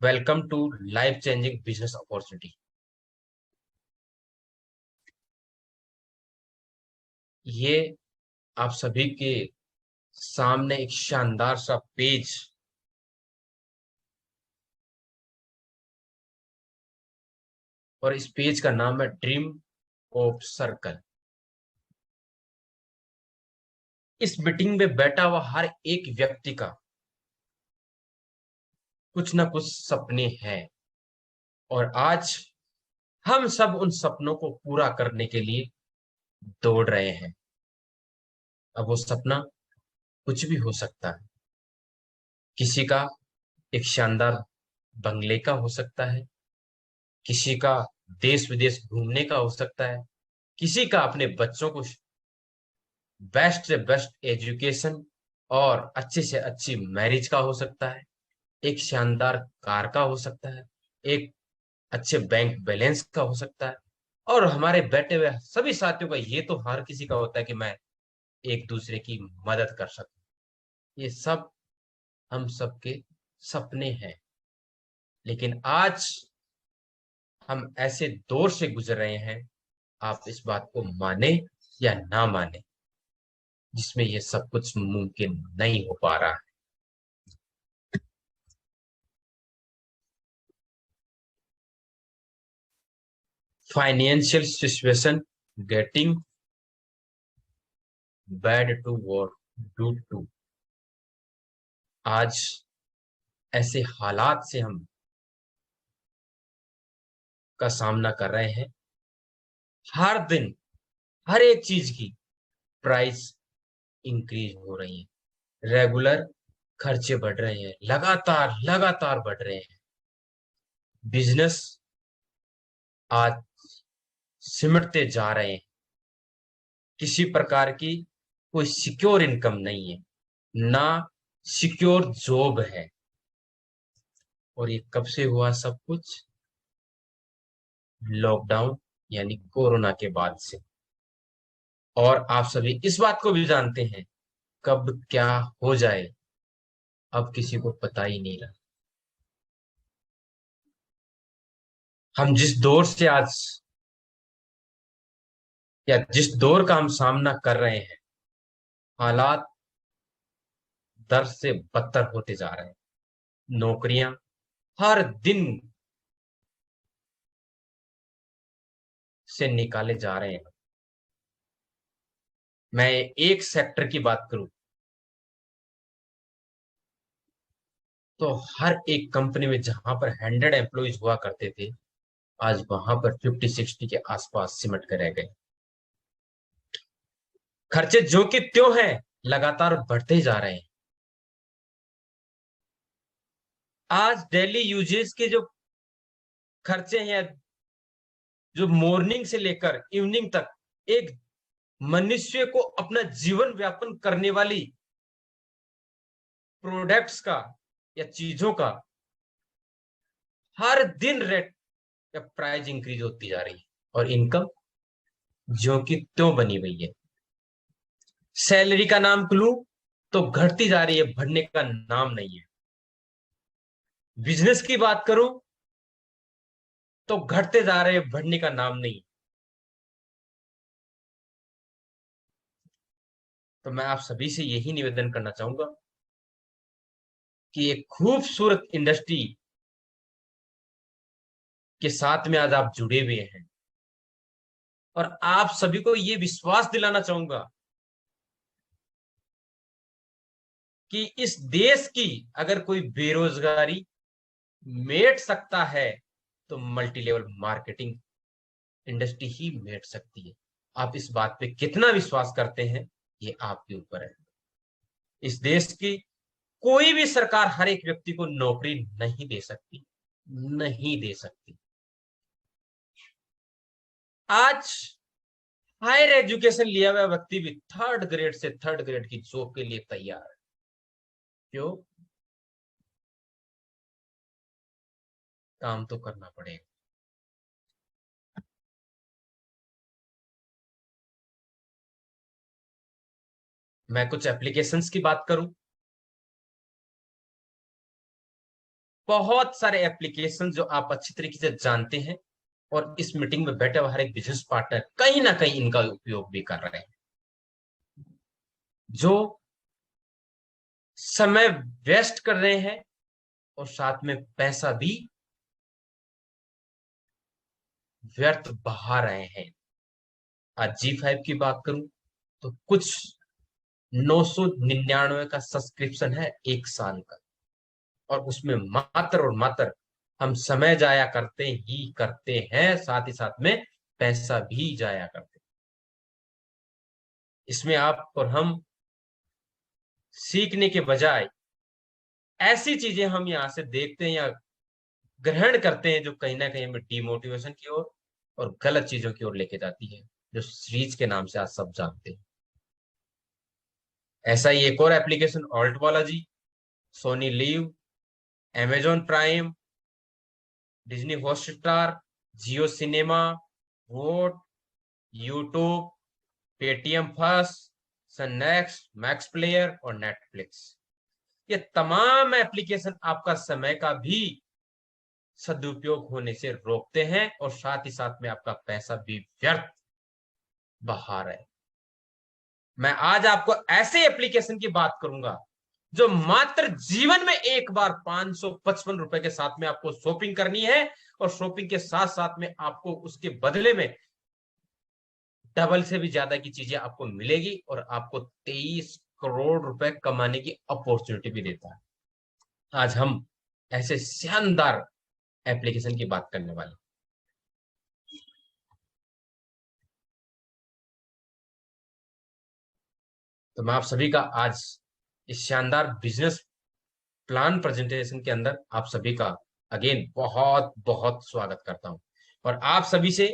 Welcome to life changing business opportunity. ये आप सभी के सामने एक शानदार सा पेज और इस पेज का नाम है ड्रीम ऑफ सर्कल। इस मीटिंग में बैठा हुआ हर एक व्यक्ति का कुछ ना कुछ सपने हैं और आज हम सब उन सपनों को पूरा करने के लिए दौड़ रहे हैं। अब वो सपना कुछ भी हो सकता है। किसी का एक शानदार बंगले का हो सकता है, किसी का देश विदेश घूमने का हो सकता है, किसी का अपने बच्चों को बेस्ट से बेस्ट एजुकेशन और अच्छे से अच्छी मैरिज का हो सकता है, एक शानदार कार का हो सकता है, एक अच्छे बैंक बैलेंस का हो सकता है। और हमारे बैठे हुए सभी साथियों का ये तो हर किसी का होता है कि मैं एक दूसरे की मदद कर सकूं। ये सब हम सबके सपने हैं। लेकिन आज हम ऐसे दौर से गुजर रहे हैं, आप इस बात को माने या ना माने, जिसमें ये सब कुछ मुमकिन नहीं हो पा रहा है। Financial situation getting bad to worse do to. आज ऐसे हालात से हम का सामना कर रहे हैं। हर दिन हर एक चीज की प्राइस इंक्रीज हो रही है, रेगुलर खर्चे बढ़ रहे हैं, लगातार लगातार बढ़ रहे हैं। बिजनेस आज सिमटते जा रहे हैं। किसी प्रकार की कोई सिक्योर इनकम नहीं है, ना सिक्योर जॉब है। और ये कब से हुआ सब कुछ? लॉकडाउन यानी कोरोना के बाद से। और आप सभी इस बात को भी जानते हैं, कब क्या हो जाए अब किसी को पता ही नहीं रहा। हम जिस दौर से आज या जिस दौर का हम सामना कर रहे हैं, हालात दर से बदतर होते जा रहे हैं। नौकरियां हर दिन से निकाले जा रहे हैं। मैं एक सेक्टर की बात करूं तो हर एक कंपनी में जहां पर 100 एम्प्लॉइज हुआ करते थे, आज वहां पर 50-60 के आसपास सिमट कर रह गए। खर्चे जो कि त्यों हैं, लगातार बढ़ते जा रहे हैं। आज डेली यूजेस के जो खर्चे हैं, जो मॉर्निंग से लेकर इवनिंग तक एक मनुष्य को अपना जीवन व्यापन करने वाली प्रोडक्ट्स का या चीजों का हर दिन रेट या प्राइस इंक्रीज होती जा रही है। और इनकम जो कि त्यों बनी हुई है। सैलरी का नाम लूं तो घटती जा रही है, बढ़ने का नाम नहीं है। बिजनेस की बात करूं तो घटते जा रहे हैं, बढ़ने का नाम नहीं। तो मैं आप सभी से यही निवेदन करना चाहूंगा कि एक खूबसूरत इंडस्ट्री के साथ में आज आप जुड़े हुए हैं। और आप सभी को यह विश्वास दिलाना चाहूंगा कि इस देश की अगर कोई बेरोजगारी मेट सकता है तो मल्टी लेवल मार्केटिंग इंडस्ट्री ही मेट सकती है। आप इस बात पे कितना विश्वास करते हैं, ये आपके ऊपर है। इस देश की कोई भी सरकार हर एक व्यक्ति को नौकरी नहीं दे सकती, नहीं दे सकती। आज हायर एजुकेशन लिया हुआ व्यक्ति भी थर्ड ग्रेड से थर्ड ग्रेड की जॉब के लिए तैयार है। क्यों? काम तो करना पड़ेगा। मैं कुछ एप्लीकेशंस की बात करूं, बहुत सारे एप्लीकेशन जो आप अच्छी तरीके से जानते हैं, और इस मीटिंग में बैठे हुए हर एक बिजनेस पार्टनर कहीं ना कहीं इनका उपयोग भी कर रहे हैं, जो समय वेस्ट कर रहे हैं और साथ में पैसा भी व्यर्थ बहा रहे हैं। आज G5 की बात करूं तो कुछ 999 का सब्सक्रिप्शन है 1 साल का, और उसमें मात्र और मात्र हम समय जाया करते ही करते हैं, साथ ही साथ में पैसा भी जाया करते हैं। इसमें आप और हम सीखने के बजाय ऐसी चीजें हम यहाँ से देखते हैं या ग्रहण करते हैं जो कहीं ना कहीं हमें डिमोटिवेशन की ओर और गलत चीजों की ओर लेके जाती है, जो सीरीज के नाम से आज सब जानते हैं। ऐसा ही एक और एप्लीकेशन ऑल्ट वाला Zee, Sony Liv, Amazon Prime, Disney Hotstar, Jio Cinema, Voot, YouTube, Paytm First, Sun Next, Max Player और नेटफ्लिक्स, ये तमाम एप्लीकेशन आपका समय का भी सदुपयोग होने से रोकते हैं और साथ ही साथ में आपका पैसा भी व्यर्थ बहा रहे हैं। मैं आज आपको ऐसे एप्लीकेशन की बात करूंगा जो मात्र जीवन में एक बार 555 रुपए के साथ में आपको शॉपिंग करनी है, और शॉपिंग के साथ साथ में आपको उसके बदले में डबल से भी ज्यादा की चीजें आपको मिलेगी, और आपको 23 करोड़ रुपए कमाने की अपॉर्चुनिटी भी देता है। आज हम ऐसे शानदार एप्लीकेशन की बात करने वाले। तो मैं आप सभी का आज इस शानदार बिजनेस प्लान प्रेजेंटेशन के अंदर आप सभी का अगेन बहुत बहुत स्वागत करता हूं, और आप सभी से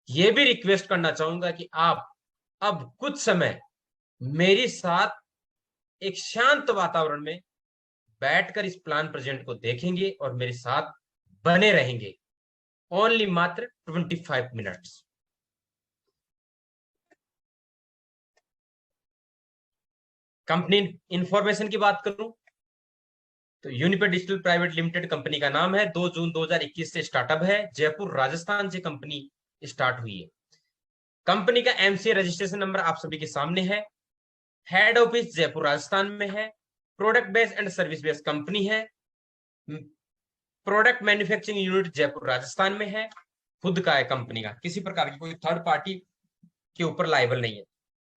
यह भी रिक्वेस्ट करना चाहूंगा कि आप अब कुछ समय मेरे साथ एक शांत वातावरण में बैठकर इस प्लान प्रेजेंट को देखेंगे और मेरे साथ बने रहेंगे, ओनली मात्र 25 मिनट्स। कंपनी इंफॉर्मेशन की बात करूं तो यूनिपेड डिजिटल प्राइवेट लिमिटेड कंपनी का नाम है। 2 जून 2021 से स्टार्टअप है, जयपुर राजस्थान से कंपनी स्टार्ट हुई है। कंपनी का एमसीए रजिस्ट्रेशन नंबर आप सभी के सामने है। हेड ऑफिस जयपुर राजस्थान में है। Product based and service based company है। Product manufacturing unit Jaipur Rajasthan में है। खुद का है कंपनी का, किसी प्रकार की कोई थर्ड पार्टी के ऊपर लाइबल नहीं है।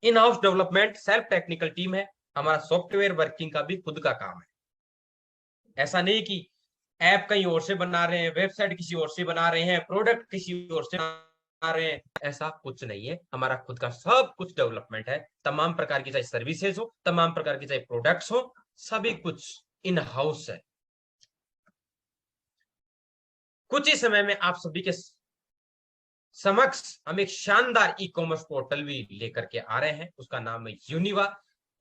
In house development self technical team है। हमारा सॉफ्टवेयर वर्किंग का भी खुद का काम है। ऐसा नहीं कि ऐप कहीं और से बना रहे हैं, वेबसाइट किसी और से बना रहे हैं, प्रोडक्ट किसी और से बना रहे हैं, ऐसा कुछ नहीं है। हमारा खुद का सब कुछ डेवलपमेंट है। तमाम प्रकार की, चाहे सर्विसेज हो, तमाम प्रकार की चाहे प्रोडक्ट्स हो, सभी कुछ इन हाउस है। कुछ ही समय में आप सभी के समक्ष हम एक शानदार ई कॉमर्स पोर्टल भी लेकर के आ रहे हैं। उसका नाम है यूनिवा।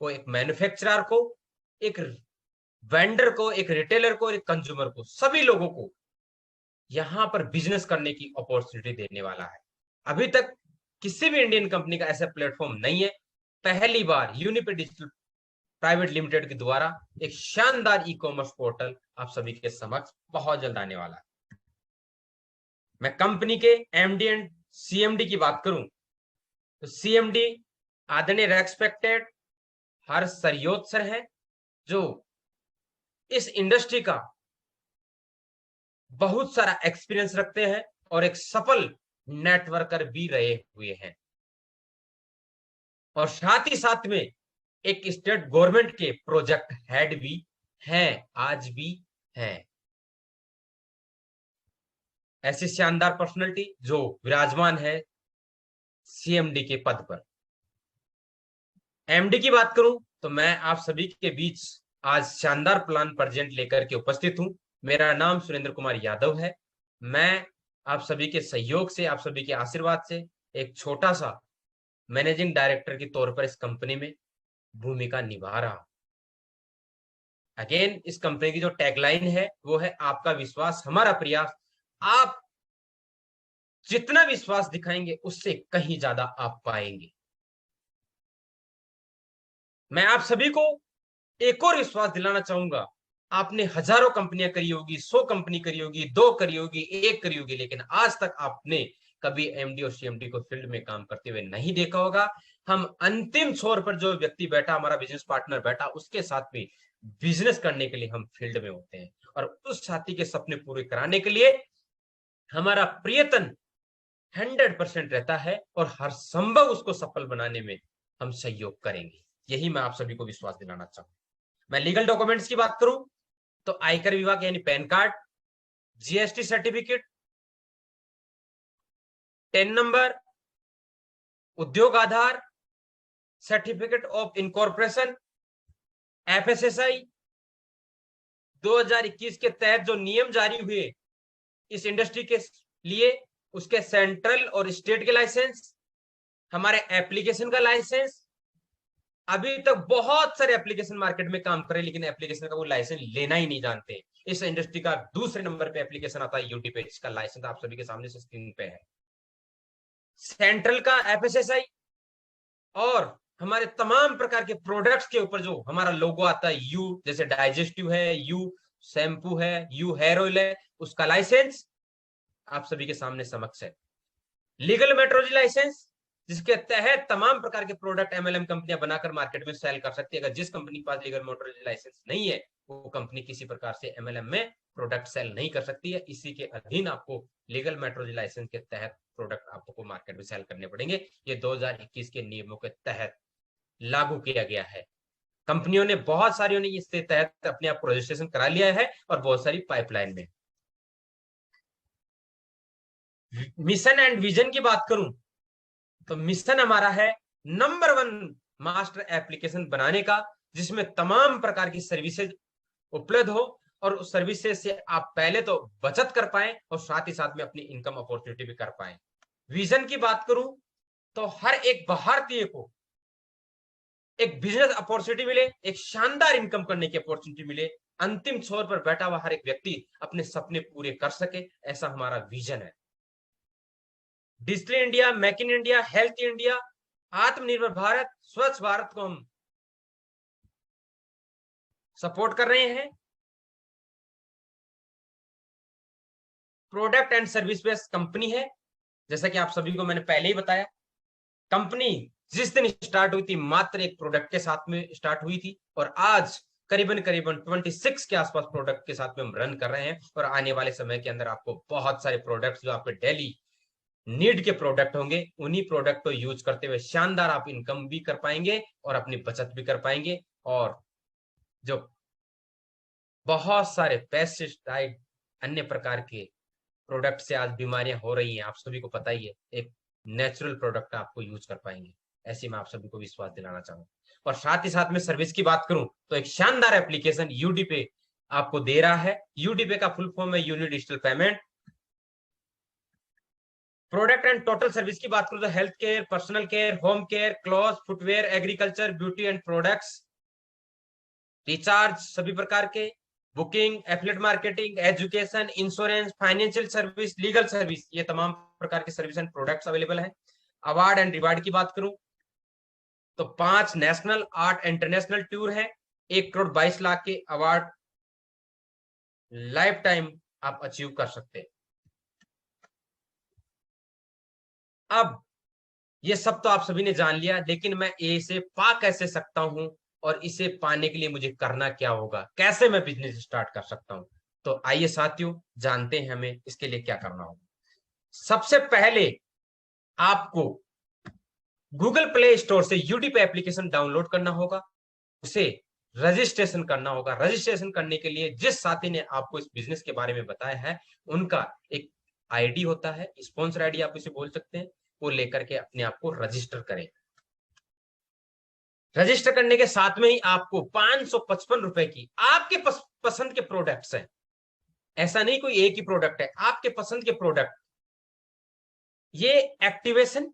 को एक मैन्युफैक्चरर को, एक वेंडर को, एक रिटेलर को, एक कंज्यूमर को, सभी लोगों को यहां पर बिजनेस करने की अपॉर्चुनिटी देने वाला है। अभी तक किसी भी इंडियन कंपनी का ऐसा प्लेटफॉर्म नहीं है। पहली बार यूनिपेड डिजिटल प्राइवेट लिमिटेड के द्वारा एक शानदार ई कॉमर्स पोर्टल आप सभी के समक्ष बहुत जल्द आने वाला है। मैं कंपनी के एमडी एंड सीएमडी की बात करूं तो सीएमडी आदरणीय रेस्पेक्टेड हर्ष सरयोत सर है, जो इस इंडस्ट्री का बहुत सारा एक्सपीरियंस रखते हैं और एक सफल नेटवर्कर भी रहे हुए हैं, और साथ ही साथ में एक स्टेट गवर्नमेंट के प्रोजेक्ट हेड भी हैं, आज भी हैं। ऐसी शानदार पर्सनालिटी जो विराजमान है सीएमडी के पद पर। एमडी की बात करूं तो मैं आप सभी के बीच आज शानदार प्लान प्रेजेंट लेकर के उपस्थित हूं। मेरा नाम सुरेंद्र कुमार यादव है। मैं आप सभी के सहयोग से, आप सभी के आशीर्वाद से एक छोटा सा मैनेजिंग डायरेक्टर के तौर पर इस कंपनी में भूमिका निभा रहा हूं। अगेन, इस कंपनी की जो टैगलाइन है वो है आपका विश्वास हमारा प्रयास। आप जितना विश्वास दिखाएंगे उससे कहीं ज्यादा आप पाएंगे। मैं आप सभी को एक और विश्वास दिलाना चाहूंगा, आपने हजारों कंपनियां करी होगी, 100 कंपनी करी होगी, 2 करी होगी, 1 करी होगी, लेकिन आज तक आपने कभी एमडी और सीएमडी को फील्ड में काम करते हुए नहीं देखा होगा। हम अंतिम छोर पर जो व्यक्ति बैठा, हमारा बिजनेस पार्टनर बैठा, उसके साथ भी बिजनेस करने के लिए हम फील्ड में होते हैं, और उस साथी के सपने पूरे कराने के लिए हमारा प्रयत्न 100% रहता है, और हर संभव उसको सफल बनाने में हम सहयोग करेंगे। यही मैं आप सभी को विश्वास दिलाना चाहूँ। मैं लीगल डॉक्यूमेंट्स की बात करूं तो आयकर विभाग यानी pan card, GST certificate, ten number, उद्योग आधार, सर्टिफिकेट ऑफ इनकॉर्पोरेशन, एफएसएसआई 2021 के तहत जो नियम जारी हुए इस इंडस्ट्री के लिए, उसके सेंट्रल और स्टेट के लाइसेंस, हमारे एप्लीकेशन का लाइसेंस। अभी तक बहुत सारे एप्लीकेशन मार्केट में काम कर रहे हैं, लेकिन एप्लीकेशन का वो लाइसेंस लेना ही नहीं जानते। इस इंडस्ट्री का दूसरे नंबर पे एप्लीकेशन आता है यूटी पे, जिसका लाइसेंस आप सभी के सामने से स्क्रीन पे है। सेंट्रल का एफएसएसआई, और हमारे तमाम प्रकार के प्रोडक्ट्स के ऊपर जो हमारा लोगो आता है, यू जैसे डाइजेस्टिव है, यू शैम्पू है, यू हेयर ऑयल है, उसका लाइसेंस आप सभी के सामने समक्ष है। लीगल मेट्रोलॉजी लाइसेंस, जिसके तहत तमाम प्रकार के प्रोडक्ट एमएलएम कंपनियां बनाकर मार्केट में सेल कर सकती है। अगर जिस कंपनी के पास लीगल मेट्रोलॉजी लाइसेंस नहीं है, वो कंपनी किसी प्रकार से एमएलएम में प्रोडक्ट सेल नहीं कर सकती है। इसी के अधीन आपको लीगल मेट्रोलॉजी लाइसेंस के तहत प्रोडक्ट आपको मार्केट में सेल करने पड़ेंगे। ये 2021 के नियमों के तहत लागू किया गया है। कंपनियों ने बहुत सारी ने इसके तहत अपने आप को रजिस्ट्रेशन करा लिया है, और बहुत सारी पाइपलाइन में। मिशन एंड विजन की बात करूं तो मिशन हमारा है नंबर 1 मास्टर एप्लीकेशन बनाने का, जिसमें तमाम प्रकार की सर्विसेज उपलब्ध हो, और उस सर्विसेज से आप पहले तो बचत कर पाए और साथ ही साथ में अपनी इनकम अपॉर्चुनिटी भी कर पाए। विजन की बात करूं तो हर एक भारतीय को एक बिजनेस अपॉर्चुनिटी मिले, एक शानदार इनकम करने की अपॉर्चुनिटी मिले, अंतिम छोर पर बैठा हुआ हर एक व्यक्ति अपने सपने पूरे कर सके, ऐसा हमारा विजन है। Digital India, make in India, health India, आत्मनिर्भर भारत, स्वच्छ भारत को हम सपोर्ट कर रहे हैं। Product and service based company है, जैसा कि आप सभी को मैंने पहले ही बताया। कंपनी जिस दिन स्टार्ट हुई थी मात्र एक प्रोडक्ट के साथ में स्टार्ट हुई थी, और आज करीबन 26 के आसपास प्रोडक्ट के साथ में हम रन कर रहे हैं, और आने वाले समय के अंदर आपको बहुत सारे प्रोडक्ट्स जो आपके डेली नीड के प्रोडक्ट होंगे, उन्हीं प्रोडक्ट को यूज करते हुए शानदार आप इनकम भी कर पाएंगे और अपनी बचत भी कर पाएंगे। और जो बहुत सारे पेस्टिसाइड अन्य प्रकार के प्रोडक्ट से आज बीमारियां हो रही हैं, आप सभी को पता ही है, एक नेचुरल प्रोडक्ट आपको यूज कर पाएंगे, ऐसे मैं आप सभी को विश्वास दिलाना चाहूंगा। और साथ ही साथ में सर्विस की बात करूं तो एक शानदार एप्लीकेशन यूडीपे आपको दे रहा है। यूडीपे का फुल फॉर्म है unit digital payment. Product and total service की बात करूं तो health care, personal care, home care, cloth, footwear, agriculture, beauty and products, recharge सभी प्रकार के, booking, affiliate marketing, education, insurance, financial service, legal service, ये तमाम प्रकार के सर्विस एंड प्रोडक्ट्स अवेलेबल है। अवार्ड एंड रिवार्ड की बात करूं तो 5 नेशनल 8 इंटरनेशनल टूर है, 1,22,00,000 के अवार्ड लाइफ टाइम आप अचीव कर सकते हैं। अब ये सब तो आप सभी ने जान लिया, लेकिन मैं इसे पा कैसे सकता हूं, और इसे पाने के लिए मुझे करना क्या होगा, कैसे मैं बिजनेस स्टार्ट कर सकता हूं। तो आइए साथियों, जानते हैं हमें इसके लिए क्या करना होगा। सबसे पहले आपको गूगल प्ले स्टोर से यूडीपी एप्लीकेशन डाउनलोड करना होगा, उसे रजिस्ट्रेशन करना होगा। रजिस्ट्रेशन करने के लिए जिस साथी ने आपको इस बिजनेस के बारे में बताया है, उनका एक आईडी होता है, स्पॉन्सर आईडी आप इसे बोल सकते हैं, वो लेकर के अपने आप को रजिस्टर करें। रजिस्टर करने के साथ में ही आपको 555 रुपए की आपके पसंद के प्रोडक्ट्स हैं, ऐसा नहीं कोई एक ही प्रोडक्ट है, आपके पसंद के प्रोडक्ट, ये एक्टिवेशन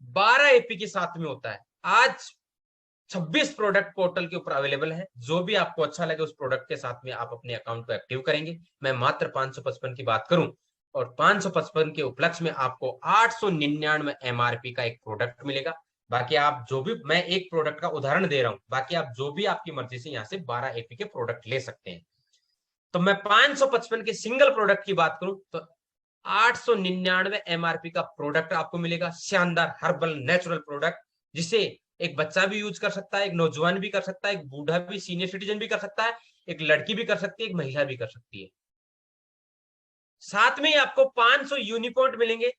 12 एपी के साथ में होता है। आज 26 प्रोडक्ट पोर्टल के ऊपर अवेलेबल है, जो भी आपको अच्छा लगे उस प्रोडक्ट के साथ में आप अपने अकाउंट को एक्टिव करेंगे। मैं मात्र 555 की बात करूं, और 555 के उपलक्ष्य में आपको 899 एमआरपी का एक प्रोडक्ट मिलेगा। बाकी आप जो भी, मैं एक प्रोडक्ट का उदाहरण दे रहा हूं, बाकी आप जो भी आपकी मर्जी से यहाँ से 12 एपी के प्रोडक्ट ले सकते हैं। तो मैं 555 के सिंगल प्रोडक्ट की बात करूं तो 899 एमआरपी का प्रोडक्ट आपको मिलेगा, शानदार हर्बल नेचुरल प्रोडक्ट, जिसे एक बच्चा भी यूज कर सकता है, एक नौजवान भी कर सकता है, एक बूढ़ा भी, सीनियर सिटीजन भी कर सकता है, एक लड़की भी कर सकती है, एक महिला भी कर सकती है। साथ में ही आपको 500 यूनिपॉइंट मिलेंगे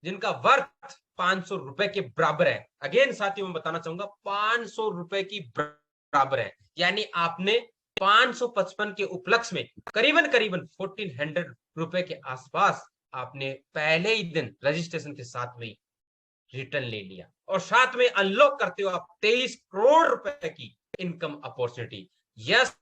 जिनका वर्थ 500 रुपए के बराबर है। अगेन साथियों मैं बताना चाहूंगा, 500 रुपए की बराबर है, यानी आपने 555 के उपलक्ष्य में करीबन करीबन 1400 रुपए के आसपास आपने पहले ही दिन रजिस्ट्रेशन के साथ में रिटर्न ले लिया, और साथ में अनलॉक करते हो आप 23 करोड़ रुपए की इनकम अपॉर्चुनिटी। यस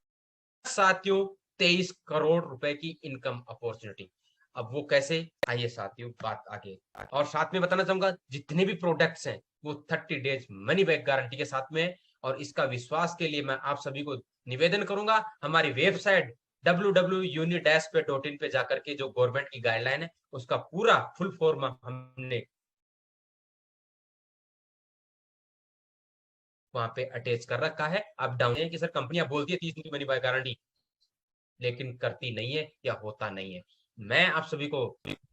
साथियों, 23 करोड़ रुपए की इनकम अपॉर्चुनिटी। अब वो कैसे, आइए साथियों बात आगे। और साथ में बताना चाहूंगा, जितने भी प्रोडक्ट्स हैं वो 30 डेज मनी बैक गारंटी के साथ में है। और इसका विश्वास के लिए मैं आप सभी को निवेदन करूंगा, हमारी वेबसाइट www.unidashpay.in पे जाकर के जो गवर्नमेंट की गाइडलाइन है उसका पूरा फुल फॉर्म हमने वहां पे अटैच कर रखा है। अब डाउन है कि सर कंपनियां बोलती है 30 दिन की मनी बैक गारंटी, लेकिन करती नहीं है या होता नहीं है। मैं आप सभी को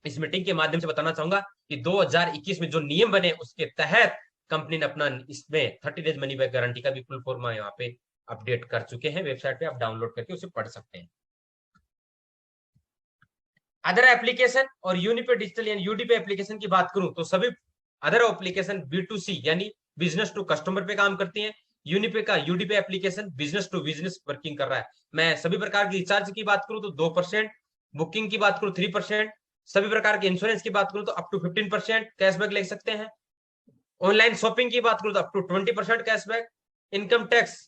इस मीटिंग के माध्यम से बताना चाहूंगा कि 2021 में जो नियम बने उसके तहत कंपनी ने अपना इसमें 30 डेज मनी बैक गारंटी का भी फुल फॉर्म यहाँ पे अपडेट कर चुके हैं, वेबसाइट पे आप डाउनलोड करके उसे पढ़ सकते हैं। अदर एप्लीकेशन और यूनिपे डिजिटल यानी यूडीपे एप्लीकेशन की बात करूं तो सभी अदर एप्लीकेशन B2C यानी बिजनेस टू कस्टमर पे काम करती हैं। यूनिपे का यूडीपे application business to business working कर रहा है। मैं सभी प्रकार की रिचार्ज की बात करूं तो 2%, बुकिंग की बात करूं 3%, सभी प्रकार के इंश्योरेंस की बात करूं तो अप टू 15% कैशबैक ले सकते हैं। ऑनलाइन शॉपिंग की बात करूं तो up to 20% cashback. Income tax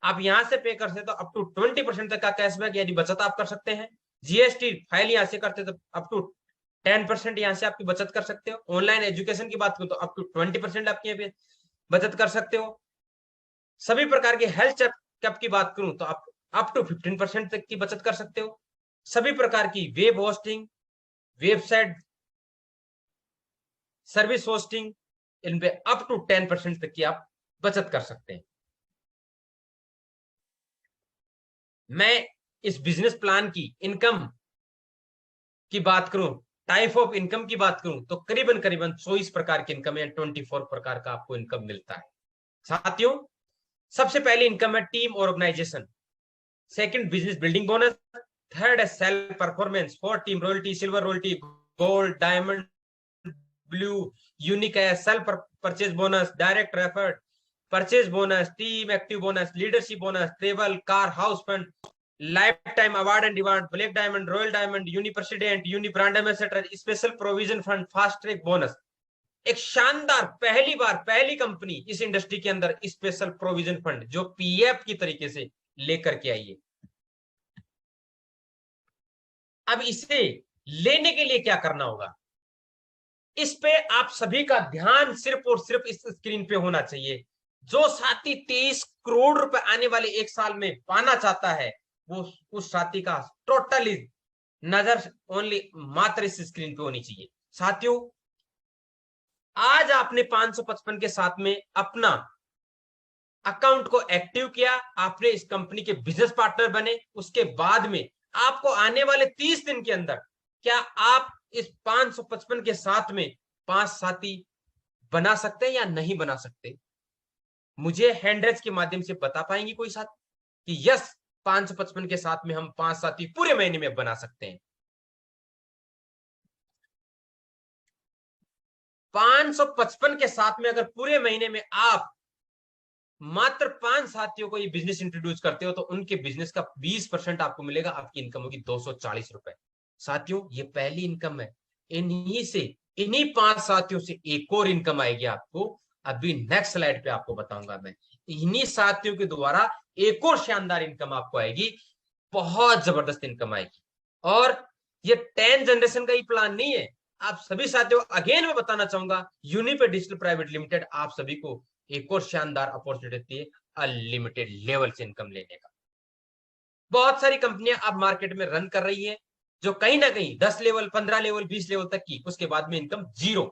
आप यहां से पे कर सकते तो अप टू 20% तक का कैशबैक यानी बचत आप कर सकते हैं। जीएसटी फाइल यहां से करते तो अप टू 10% यहां से आपकी बचत कर सकते हो। ऑनलाइन एजुकेशन की बात करूं तो अप टू 20% आपकी यहाँ पे बचत कर सकते हो। सभी प्रकार के हेल्थ चेकअप की बात करूं तो आप अप टू 15% तक की बचत कर सकते हो। सभी प्रकार की web hosting, website service hosting, इन पे अप टू 10% तक की आप बचत कर सकते हैं। मैं इस बिजनेस प्लान की इनकम की बात करूं, टाइप ऑफ इनकम की बात करूं तो करीबन करीबन 24 प्रकार की इनकम है, 24 प्रकार का आपको इनकम मिलता है। साथियों, सबसे पहली इनकम है team organisation, second business building bonus, third है self performance, fourth team royalty, silver royalty, gold, diamond, blue, unique है, self purchase bonus, direct referred purchase bonus, team active bonus, leadership bonus, travel, car, house fund, life time award and demand, black diamond, royal diamond, Uni president, Uni brand ambassador, special provision fund, fast track bonus. एक शानदार पहली बार पहली company इस industry के अंदर special provision fund जो PF की तरीके से लेकर के आई है। अब इसे लेने के लिए क्या करना होगा, इस पे आप सभी का ध्यान सिर्फ और सिर्फ इस स्क्रीन पे होना चाहिए। जो साथी 23 करोड़ रुपए आने वाले एक साल में पाना चाहता है वो उस साथी का टोटली नजर ओनली मात्र इस स्क्रीन पे होनी चाहिए। साथियों, आज आपने 555 के साथ में अपना अकाउंट को एक्टिव किया, आपने इस कंपनी के बिजनेस पार्टनर बने, उसके बाद में आपको आने वाले 30 दिन के अंदर क्या आप इस 555 के साथ में 5 साथी बना सकते हैं या नहीं बना सकते? मुझे हैंडरेज के माध्यम से बता पाएंगे कोई साथ कि यस 555 के साथ में हम 5 साथी पूरे महीने में बना सकते हैं? 555 के साथ में अगर पूरे महीने में आप मात्र 5 साथियों को ये बिजनेस इंट्रोड्यूस करते हो तो उनके बिजनेस का 20% आपको मिलेगा, आपकी इनकम होगी 240 रुपए। साथियों, ये पहली इनकम है। इन्हीं 5 साथियों से एक और इनकम आएगी आपको, अभी नेक्स्ट स्लाइड पे आपको बताऊंगा मैं। इन्हीं साथियों के द्वारा एक और शानदार इनकम आपको आएगी, बहुत जबरदस्त इनकम आएगी। और ये 10 जनरेशन का ही प्लान नहीं है। आप सभी साथियों, अगेन मैं बताना चाहूंगा, यूनिपे डिजिटल प्राइवेट लिमिटेड आप सभी को एक और शानदार अपॉर्चुनिटी देती है अनलिमिटेड लेवल से इनकम लेने का। बहुत सारी कंपनियां अब मार्केट में रन कर रही है जो कहीं ना कहीं 10 लेवल, 15 लेवल, 20 लेवल तक की, उसके बाद में इनकम जीरो।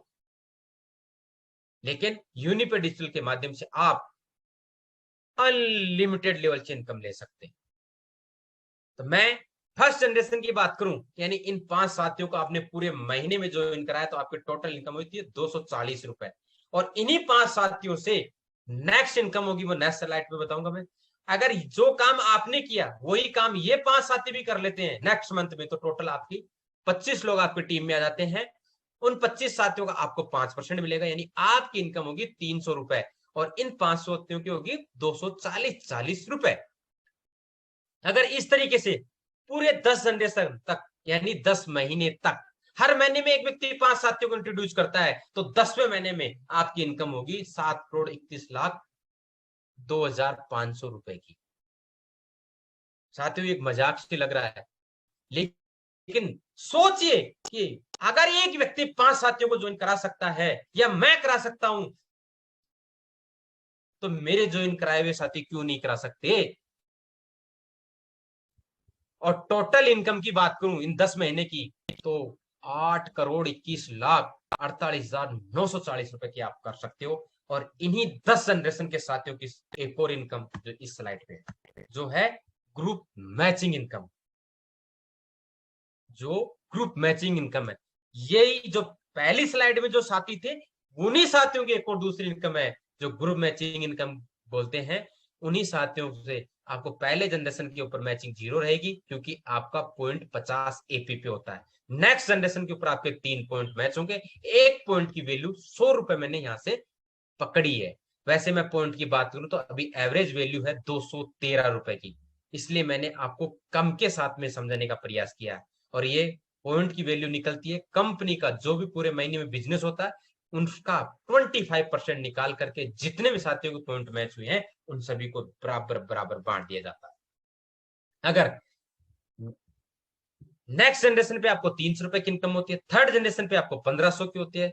लेकिन यूनिपे डिजिटल के माध्यम से आप अनलिमिटेड लेवल की इनकम ले सकते हैं। तो मैं फर्स्ट जनरेशन की बात करूं, यानी इन 5 साथियों को आपने पूरे महीने में ज्वाइन कराया तो आपकी टोटल इनकम होती है 240 रुपए। और इन्हीं 5 साथियों से नेक्स्ट इनकम होगी, वो नेक्स्ट स्लाइड पे बताऊंगा मैं। अगर जो काम आपने किया वही काम ये 5 साथी भी कर लेते हैं नेक्स्ट मंथ में, तो टोटल आपकी 25 लोग आपकी टीम में आ जाते हैं। उन 25 साथियों का आपको 5% मिलेगा, यानी आपकी इनकम होगी 300 रुपए, और इन 5 साथियों की होगी 240 रुपए। अगर इस तरीके से पूरे 10 जनरेशन तक, यानी 10 महीने तक, हर महीने में एक व्यक्ति 5 साथियों को इंट्रोड्यूस करता है, तो 10वें महीने में आपकी इनकम होगी 7,31,02,500 रुपए की। साथियों, एक मजाक से लग रहा है, लेकिन सोचिए कि अगर एक व्यक्ति 5 साथियों को ज्वाइन करा सकता है या मैं करा सकता हूं, तो मेरे ज्वाइन कराए हुए साथी क्यों नहीं करा सकते। और टोटल इनकम की बात करूं इन 10 महीने की, तो 8,21,48,940 रुपए की आप कर सकते हो। और इन्हीं 10 जनरेशन के साथियों की एक और इनकम जो इस स्लाइड पे है, जो है ग्रुप मैचिंग इनकम। जो ग्रुप मैचिंग इनकम है, यही जो पहली स्लाइड में जो साथी थे, उन्हीं साथियों की एक और दूसरी इनकम है जो ग्रुप मैचिंग इनकम बोलते हैं। उन्हीं साथियों से आपको पहले जनरेशन के ऊपर मैचिंग 0 रहेगी, क्योंकि आपका पॉइंट 50 एपीपी होता है। नेक्स्ट जनरेशन के ऊपर आपके 3 पॉइंट मैच होंगे। एक पॉइंट की वैल्यू 100 रुपए मैंने यहां से पकड़ी है। वैसे मैं पॉइंट की बात करूं तो अभी एवरेज वैल्यू है 213 रुपए की, इसलिए मैंने आपको कम के साथ में समझाने का प्रयास किया है। और ये पॉइंट की वैल्यू निकलती है कंपनी का जो भी पूरे महीने में बिजनेस होता है उनका 25% निकाल करके जितने भी साथियों के पॉइंट मैच हुए हैं उन सभी को बराबर बराबर बांट दिया जाता है। अगर नेक्स्ट जनरेशन पे आपको 300 रुपए की इनकम होती है, थर्ड जनरेशन पे आपको 1500 की होती है,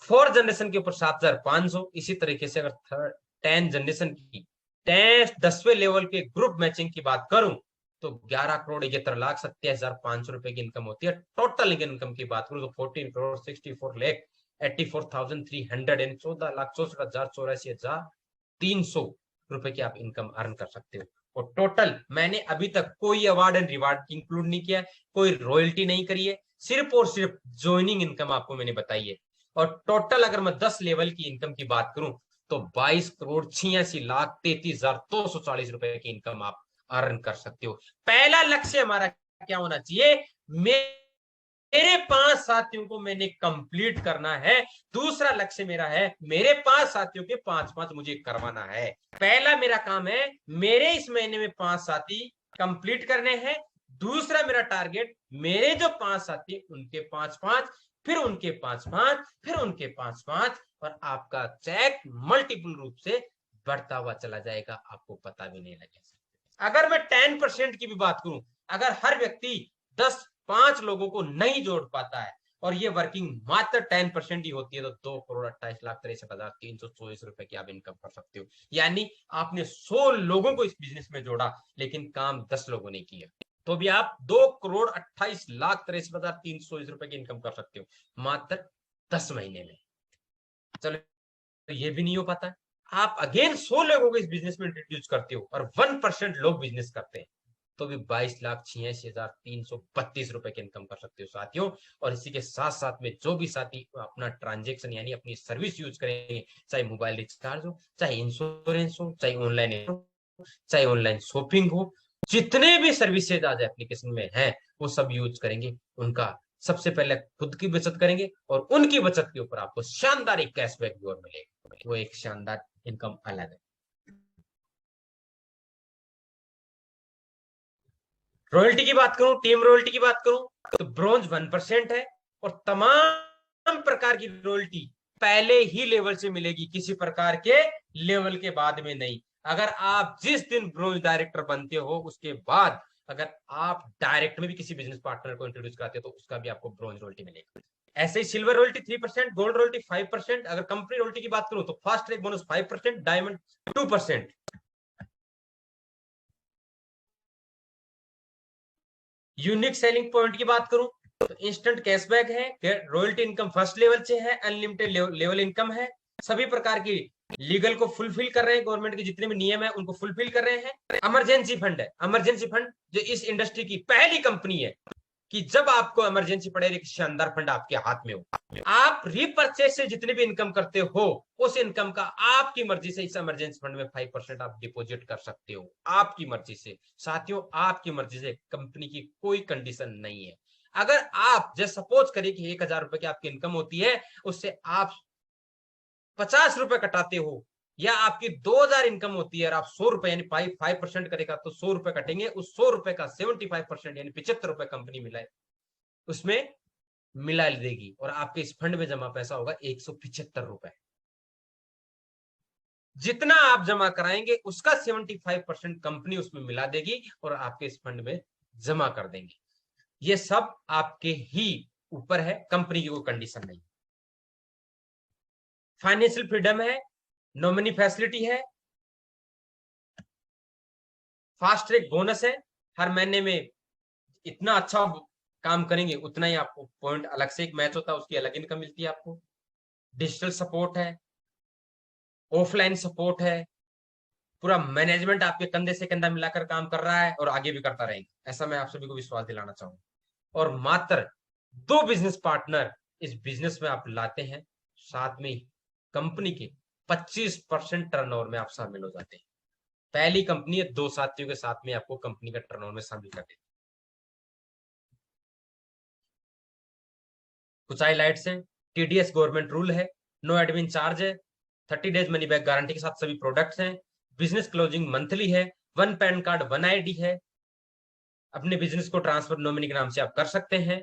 फोर्थ जनरेशन के ऊपर 7,500। इसी तरीके से अगर थर्ड 10 जनरेशन की 10वें लेवल के ग्रुप मैचिंग की बात करूं तो 11,71,27,500 रुपए की इनकम होती है। टोटल इनकम की बात करूं तो 14,64,84,300 यानी 14,64,84,300 रुपए की आप इनकम अर्न कर सकते हो। और टोटल मैंने अभी तक कोई अवार्ड एंड रिवार्ड इंक्लूड नहीं किया, कोई रॉयल्टी नहीं करी है, सिर्फ और सिर्फ ज्वाइनिंग इनकम आपको मैंने बताई है। और टोटल अगर मैं 10 लेवल की इनकम की बात करूं तो 22,86,33,240 रुपए की इनकम आप अर्न कर सकते हो। पहला लक्ष्य हमारा क्या होना चाहिए, मेरे 5 साथियों को मैंने कंप्लीट करना है। दूसरा लक्ष्य मेरा है मेरे 5 साथियों के 5-5 मुझे करवाना है। पहला मेरा काम है मेरे इस महीने में 5 साथी कंप्लीट करने हैं। दूसरा मेरा टारगेट मेरे जो 5 साथी उनके 5-5, फिर उनके 5-5, फिर उनके 5-5, और आपका चेक मल्टीपल रूप से बढ़ता हुआ चला जाएगा, आपको पता भी नहीं लगेगा। अगर मैं 10% की भी बात करूं, अगर हर व्यक्ति 5 लोगों को नहीं जोड़ पाता है और ये वर्किंग मात्र 10% ही होती है, तो 2,28,63,324 रुपए की आप इनकम कर सकते हो। यानी आपने 100 लोगों को इस बिजनेस में जोड़ा, लेकिन काम 10 लोगों ने किया, तो भी आप 2,28,63,324 रुपए की इनकम कर सकते हो मात्र 10 महीने में। चलो, ये भी नहीं हो पाता, आप अगेन 100 लोगों को इस बिजनेस में इंट्रोड्यूस करते हो और 1% लोग बिजनेस करते हैं, तो भी 22,86,332 रुपए की इनकम कर सकते हो साथियों। और इसी के साथ साथ में जो भी साथी अपना ट्रांजेक्शन यानी अपनी सर्विस यूज करेंगे, चाहे मोबाइल रिचार्ज हो, चाहे इंश्योरेंस हो, चाहे ऑनलाइन शॉपिंग हो, जितने भी सर्विसेज आज एप्लीकेशन में हैं वो सब यूज करेंगे, उनका सबसे पहले खुद की बचत करेंगे और उनकी बचत के ऊपर आपको शानदार एक कैशबैक भी और मिलेगा। वो एक शानदार इनकम अलग है। रॉयल्टी की बात करूं, टीम रॉयल्टी की बात करूं, तो ब्रॉन्ज 1% है और तमाम प्रकार की रॉयल्टी पहले ही लेवल से मिलेगी, किसी प्रकार के लेवल के बाद में नहीं। अगर आप जिस दिन ब्रॉन्ज डायरेक्टर बनते हो उसके बाद अगर आप डायरेक्ट में भी किसी बिजनेस पार्टनर को इंट्रोड्यूस कराते हो तो उसका भी आपको ब्रॉन्ज रॉयल्टी मिलेगी। ऐसे ही सिल्वर रॉयल्टी 3%, गोल्ड रॉयल्टी 5%, अगर कंपनी रॉयल्टी की बात करूं तो fast track bonus 5%, diamond 2%। Unique selling point की बात करूं तो इंस्टेंट कैशबैक है, रॉयल्टी इनकम फर्स्ट लेवल से है, अनलिमिटेड लेवल इनकम है, सभी प्रकार की लीगल को फुलफिल कर रहे हैं, गवर्नमेंट के जितने भी नियम है उनको फुलफिल कर रहे हैं। इमरजेंसी फंड है, इमरजेंसी फंड जो इस इंडस्ट्री की पहली कंपनी है कि जब आपको इमरजेंसी पड़े, एक शानदार फंड आपके हाथ में हो, आप रीपर्चेज से जितने भी इनकम करते हो, उस इनकम का आपकी मर्जी से इस इमरजेंसी फंड में 5% आप डिपॉजिट कर सकते हो, आपकी मर्जी से साथियों, आपकी मर्जी से, कंपनी की कोई कंडीशन नहीं है। अगर आप जैसे सपोज करिए कि 1,000 रुपए की आपकी इनकम होती है, उससे आप 50 रुपए कटाते हो, या आपकी 2,000 इनकम होती है और आप 100 रुपए यानी 5% करेगा तो 100 रुपए कटेंगे, उस 100 रुपए का 75% यानी 75 रुपए कंपनी मिलाए उसमें मिला देगी, और आपके इस फंड में जमा पैसा होगा 175 रुपए। जितना आप जमा कराएंगे उसका 75% कंपनी उसमें मिला देगी और आपके इस फंड में जमा कर देंगे। ये सब आपके ही ऊपर है, कंपनी की कोई कंडीशन नहीं। फाइनेंशियल फ्रीडम है, नॉमिनी फैसिलिटी है, फास्ट ट्रैक बोनस है, हर महीने में इतना अच्छा काम करेंगे उतना ही आपको पॉइंट, अलग से एक मैच होता है उसकी अलग इनकम मिलती है आपको। डिजिटल सपोर्ट है, ऑफलाइन सपोर्ट है, पूरा मैनेजमेंट आपके कंधे से कंधा मिलाकर काम कर रहा है और आगे भी करता रहेगा, ऐसा मैं आप सभी को विश्वास दिलाना चाहूंगा। और मात्र 2 बिजनेस पार्टनर इस बिजनेस में आप लाते हैं, साथ में कंपनी के 25% टर्नओवर में आप शामिल हो जाते हैं। पहली कंपनी है 2 साथियों के साथ में आपको कंपनी का टर्नओवर में शामिल कर देते। कुछ हाइलाइट्स हैं, टीडीएस गवर्नमेंट रूल है, नो एडमिन चार्ज है, 30 डेज मनी बैक गारंटी के साथ सभी प्रोडक्ट्स हैं, बिजनेस क्लोजिंग मंथली है, 1 पैन कार्ड 1 आईडी है, अपने बिजनेस को ट्रांसफर नॉमिनी के नाम से आप कर सकते हैं।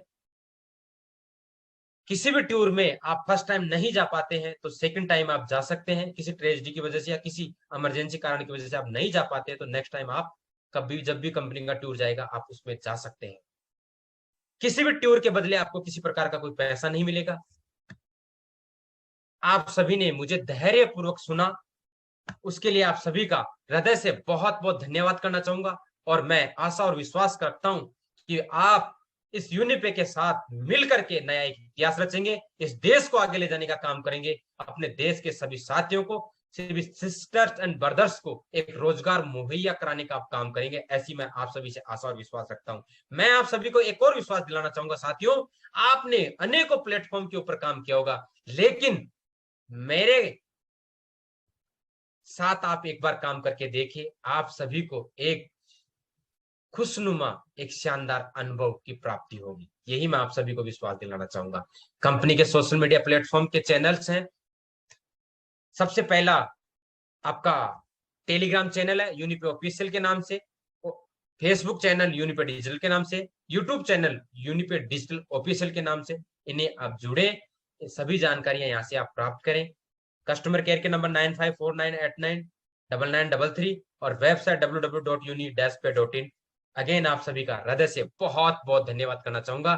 किसी भी टूर में आप फर्स्ट टाइम नहीं जा पाते हैं तो सेकंड टाइम आप जा सकते हैं, किसी ट्रेजेडी की वजह से या किसी इमरजेंसी कारण की वजह से आप नहीं जा पाते हैं तो नेक्स्ट टाइम आप कभी जब भी कंपनी का टूर जाएगा आप उसमें जा सकते हैं। किसी भी टूर के बदले आपको किसी प्रकार का कोई पैसा नहीं मिलेगा। आप सभी ने मुझे धैर्यपूर्वक सुना, उसके लिए आप सभी का हृदय से बहुत बहुत धन्यवाद करना चाहूंगा, और मैं आशा और विश्वास करता हूं कि आप इस यूनिपे के साथ मिलकर के नया एक इतिहास रचेंगे, इस देश को आगे ले जाने का काम करेंगे, अपने देश के सभी साथियों को, सभी सिस्टर्स एंड ब्रदर्स को एक रोजगार मुहैया कराने का आप काम करेंगे, ऐसी मैं आप सभी से आशा और विश्वास रखता हूं। मैं आप सभी को एक और विश्वास दिलाना चाहूंगा साथियों, आपने अनेकों प्लेटफॉर्म के ऊपर काम किया होगा, लेकिन मेरे साथ आप एक बार काम करके देखिए, आप सभी को एक खुशनुमा, एक शानदार अनुभव की प्राप्ति होगी, यही मैं आप सभी को विश्वास दिलाना चाहूंगा। कंपनी के सोशल मीडिया प्लेटफॉर्म के चैनल्स हैं, सबसे पहला आपका टेलीग्राम चैनल है यूनिपे ऑफिशियल के नाम से, फेसबुक चैनल यूनिपे डिजिटल के नाम से, यूट्यूब चैनल यूनिपे डिजिटल ऑफिशियल के नाम से, इन्हें आप जुड़े, सभी जानकारियां यहाँ से आप प्राप्त करें। कस्टमर केयर के नंबर 9549899933 और वेबसाइट www.uni-pe.in। अगेन आप सभी का हृदय से बहुत बहुत धन्यवाद करना चाहूंगा।